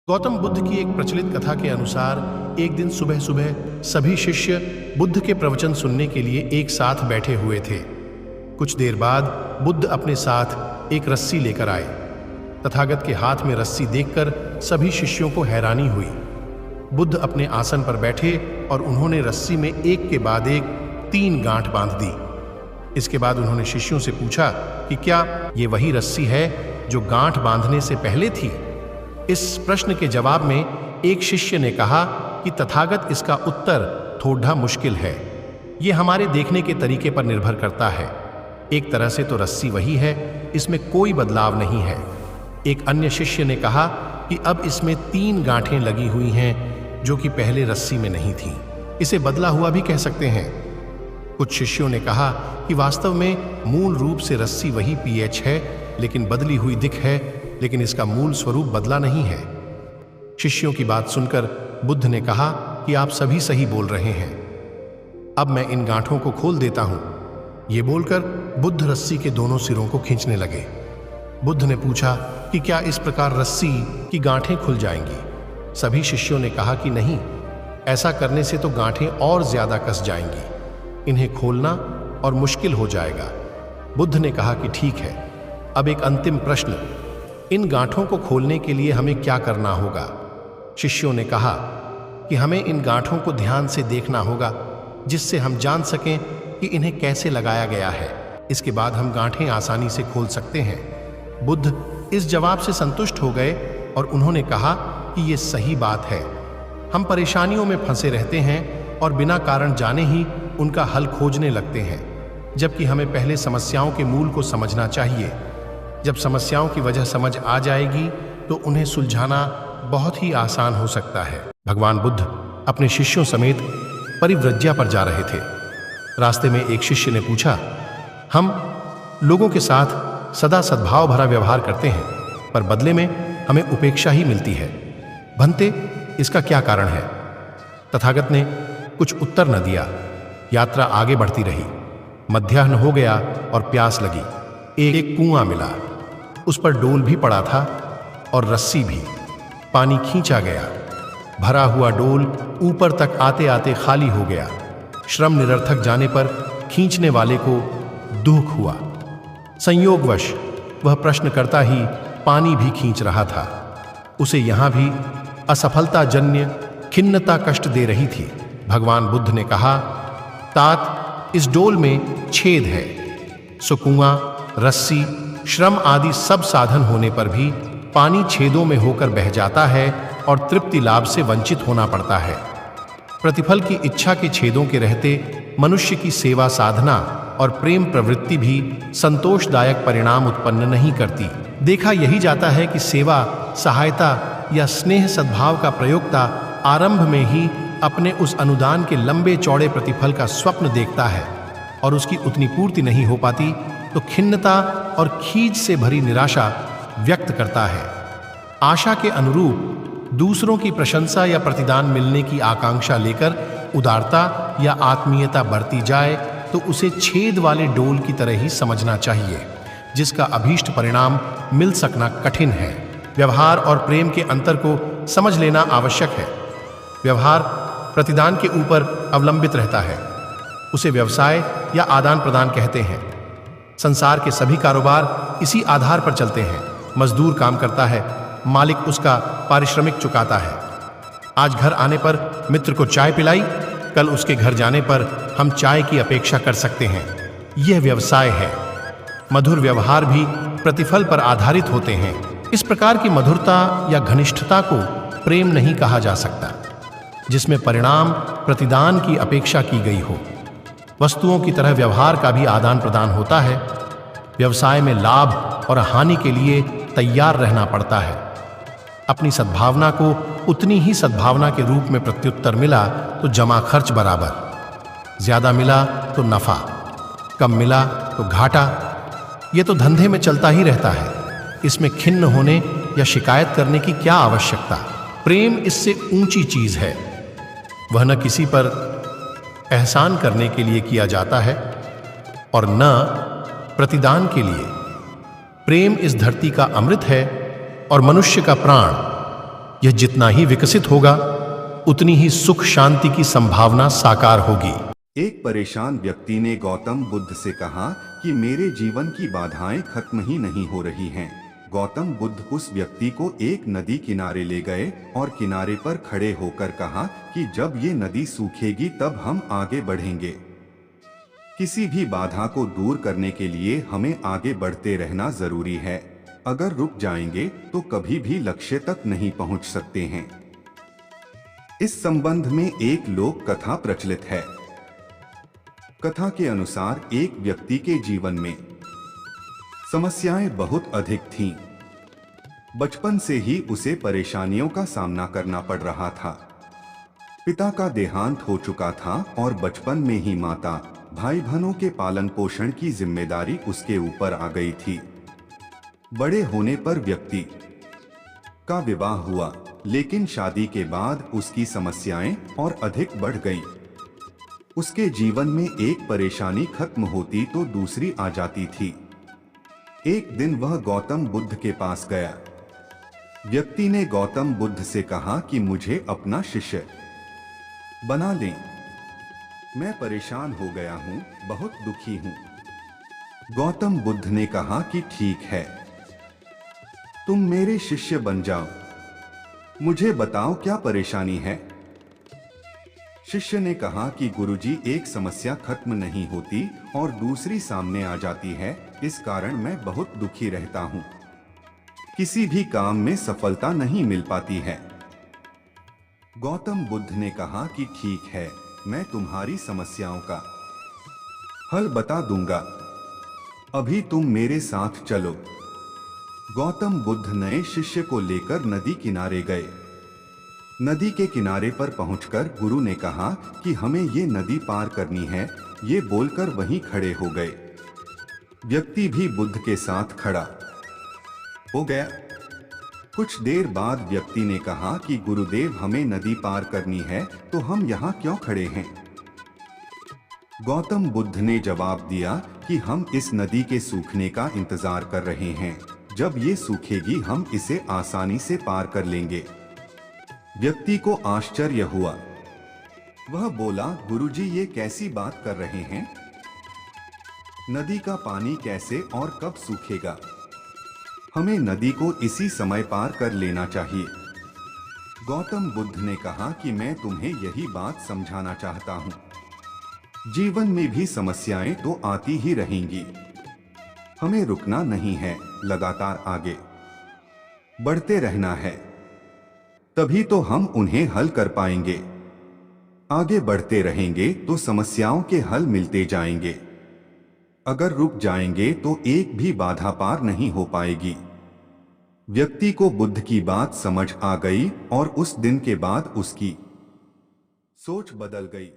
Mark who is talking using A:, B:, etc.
A: गौतम बुद्ध की एक प्रचलित कथा के अनुसार एक दिन सुबह सुबह सभी शिष्य बुद्ध के प्रवचन सुनने के लिए एक साथ बैठे हुए थे। कुछ देर बाद बुद्ध अपने साथ एक रस्सी लेकर आए। तथागत के हाथ में रस्सी देखकर सभी शिष्यों को हैरानी हुई। बुद्ध अपने आसन पर बैठे और उन्होंने रस्सी में एक के बाद एक 3 गांठ बांध दी। इसके बाद उन्होंने शिष्यों से पूछा कि क्या ये वही रस्सी है जो गांठ बांधने से पहले थी। इस प्रश्न के जवाब में एक शिष्य ने कहा कि तथागत, इसका उत्तर थोड़ा मुश्किल है। ये हमारे देखने के तरीके पर निर्भर करता है। एक तरह से तो रस्सी वही है, इसमें कोई बदलाव नहीं है। एक अन्य शिष्य ने कहा कि अब इसमें 3 गांठें लगी हुई हैं जो कि पहले रस्सी में नहीं थी। इसे बदला हुआ भी कह सकते हैं। कुछ शिष्यों ने कहा कि वास्तव में मूल रूप से रस्सी वही पीएच है, लेकिन बदली हुई दिख है, लेकिन इसका मूल स्वरूप बदला नहीं है। शिष्यों की बात सुनकर बुद्ध ने कहा कि आप सभी सही बोल रहे हैं। अब मैं इन गांठों को खोल देता हूं। ये बोलकर बुद्ध रस्सी के दोनों सिरों को खींचने लगे। बुद्ध ने पूछा कि क्या इस प्रकार रस्सी की गांठें खुल जाएंगी। सभी शिष्यों ने कहा कि नहीं, ऐसा करने से तो गांठें और ज्यादा कस जाएंगी। इन्हें खोलना और मुश्किल हो जाएगा। बुद्ध ने कहा कि ठीक है, अब एक अंतिम प्रश्न, इन गांठों को खोलने के लिए हमें क्या करना होगा। शिष्यों ने कहा कि हमें इन गांठों को ध्यान से देखना होगा, जिससे हम जान सकें कि इन्हें कैसे लगाया गया है। इसके बाद हम गांठें आसानी से खोल सकते हैं। बुद्ध इस जवाब से संतुष्ट हो गए और उन्होंने कहा कि ये सही बात है। हम परेशानियों में फंसे रहते हैं और बिना कारण जाने ही उनका हल खोजने लगते हैं, जबकि हमें पहले समस्याओं के मूल को समझना चाहिए। जब समस्याओं की वजह समझ आ जाएगी तो उन्हें सुलझाना बहुत ही आसान हो सकता है। भगवान बुद्ध अपने शिष्यों समेत परिव्रज्या पर जा रहे थे। रास्ते में एक शिष्य ने पूछा, हम लोगों के साथ सदा सद्भाव भरा व्यवहार करते हैं, पर बदले में हमें उपेक्षा ही मिलती है। भंते, इसका क्या कारण है। तथागत ने कुछ उत्तर न दिया। यात्रा आगे बढ़ती रही। मध्याह्न हो गया और प्यास लगी। एक कुआं मिला। उस पर डोल भी पड़ा था और रस्सी भी। पानी खींचा गया। भरा हुआ डोल ऊपर तक आते आते खाली हो गया। श्रम निरर्थक जाने पर खींचने वाले को दुख हुआ। संयोगवश वह प्रश्न करता ही पानी भी खींच रहा था। उसे यहां भी असफलता जन्य खिन्नता कष्ट दे रही थी। भगवान बुद्ध ने कहा, तात, इस डोल में छेद है। सो कुआं, रस्सी, श्रम आदि सब साधन होने पर भी पानी छेदों में होकर बह जाता है और तृप्ति लाभ से वंचित होना पड़ता है। प्रतिफल की इच्छा के छेदों के रहते मनुष्य की सेवा साधना और प्रेम प्रवृत्ति भी संतोषदायक परिणाम उत्पन्न नहीं करती। देखा यही जाता है कि सेवा, सहायता या स्नेह सद्भाव का प्रयोक्ता आरंभ में ही अपने उस अनुदान के लंबे चौड़े प्रतिफल का स्वप्न देखता है और उसकी उतनी पूर्ति नहीं हो पाती तो खिन्नता और खीज से भरी निराशा व्यक्त करता है। आशा के अनुरूप दूसरों की प्रशंसा या प्रतिदान मिलने की आकांक्षा लेकर उदारता या आत्मीयता बढ़ती जाए तो उसे छेद वाले डोल की तरह ही समझना चाहिए, जिसका अभीष्ट परिणाम मिल सकना कठिन है। व्यवहार और प्रेम के अंतर को समझ लेना आवश्यक है। व्यवहार प्रतिदान के ऊपर अवलंबित रहता है। उसे व्यवसाय या आदान प्रदान कहते हैं। संसार के सभी कारोबार इसी आधार पर चलते हैं। मजदूर काम करता है, मालिक उसका पारिश्रमिक चुकाता है। आज घर आने पर मित्र को चाय पिलाई, कल उसके घर जाने पर हम चाय की अपेक्षा कर सकते हैं। यह व्यवसाय है। मधुर व्यवहार भी प्रतिफल पर आधारित होते हैं। इस प्रकार की मधुरता या घनिष्ठता को प्रेम नहीं कहा जा सकता, जिसमें परिणाम प्रतिदान की अपेक्षा की गई हो। वस्तुओं की तरह व्यवहार का भी आदान प्रदान होता है। व्यवसाय में लाभ और हानि के लिए तैयार रहना पड़ता है। अपनी सद्भावना को उतनी ही सद्भावना के रूप में प्रत्युत्तर मिला तो जमा खर्च बराबर। ज्यादा मिला तो नफा, कम मिला तो घाटा। यह तो धंधे में चलता ही रहता है। इसमें खिन्न होने या शिकायत करने की क्या आवश्यकता। प्रेम इससे ऊंची चीज है। वह न किसी पर एहसान करने के लिए किया जाता है और न प्रतिदान के लिए। प्रेम इस धरती का अमृत है और मनुष्य का प्राण। यह जितना ही विकसित होगा उतनी ही सुख शांति की संभावना साकार होगी।
B: एक परेशान व्यक्ति ने गौतम बुद्ध से कहा कि मेरे जीवन की बाधाएं खत्म ही नहीं हो रही हैं। गौतम बुद्ध उस व्यक्ति को एक नदी किनारे ले गए और किनारे पर खड़े होकर कहा कि जब ये नदी सूखेगी तब हम आगे बढ़ेंगे। किसी भी बाधा को दूर करने के लिए हमें आगे बढ़ते रहना जरूरी है। अगर रुक जाएंगे तो कभी भी लक्ष्य तक नहीं पहुंच सकते हैं। इस संबंध में एक लोक कथा प्रचलित है। कथा के अनुसार एक व्यक्ति के जीवन में समस्याएं बहुत अधिक थीं। बचपन से ही उसे परेशानियों का सामना करना पड़ रहा था। पिता का देहांत हो चुका था और बचपन में ही माता भाई बहनों के पालन पोषण की जिम्मेदारी उसके ऊपर आ गई थी। बड़े होने पर व्यक्ति का विवाह हुआ, लेकिन शादी के बाद उसकी समस्याएं और अधिक बढ़ गईं। उसके जीवन में एक परेशानी खत्म होती तो दूसरी आ जाती थी। एक दिन वह गौतम बुद्ध के पास गया। व्यक्ति ने गौतम बुद्ध से कहा कि मुझे अपना शिष्य बना लें। मैं परेशान हो गया हूं, बहुत दुखी हूं। गौतम बुद्ध ने कहा कि ठीक है, तुम मेरे शिष्य बन जाओ। मुझे बताओ क्या परेशानी है। शिष्य ने कहा कि गुरुजी, एक समस्या खत्म नहीं होती और दूसरी सामने आ जाती है। इस कारण मैं बहुत दुखी रहता हूँ। किसी भी काम में सफलता नहीं मिल पाती है। गौतम बुद्ध ने कहा कि ठीक है, मैं तुम्हारी समस्याओं का हल बता दूंगा। अभी तुम मेरे साथ चलो। गौतम बुद्ध नए शिष्य को लेकर नदी किनारे गए। नदी के किनारे पर पहुंचकर गुरु ने कहा कि हमें ये नदी पार करनी है। ये बोलकर वहीं खड़े हो गए। व्यक्ति भी बुद्ध के साथ खड़ा हो गया। कुछ देर बाद व्यक्ति ने कहा कि गुरुदेव, हमें नदी पार करनी है तो हम यहाँ क्यों खड़े हैं। गौतम बुद्ध ने जवाब दिया कि हम इस नदी के सूखने का इंतजार कर रहे हैं। जब ये सूखेगी हम इसे आसानी से पार कर लेंगे। व्यक्ति को आश्चर्य हुआ। वह बोला, गुरुजी, ये कैसी बात कर रहे हैं। नदी का पानी कैसे और कब सूखेगा। हमें नदी को इसी समय पार कर लेना चाहिए। गौतम बुद्ध ने कहा कि मैं तुम्हें यही बात समझाना चाहता हूँ। जीवन में भी समस्याएं तो आती ही रहेंगी। हमें रुकना नहीं है, लगातार आगे बढ़ते रहना है। तभी तो हम उन्हें हल कर पाएंगे। आगे बढ़ते रहेंगे तो समस्याओं के हल मिलते जाएंगे। अगर रुक जाएंगे तो एक भी बाधा पार नहीं हो पाएगी। व्यक्ति को बुद्ध की बात समझ आ गई और उस दिन के बाद उसकी सोच बदल गई।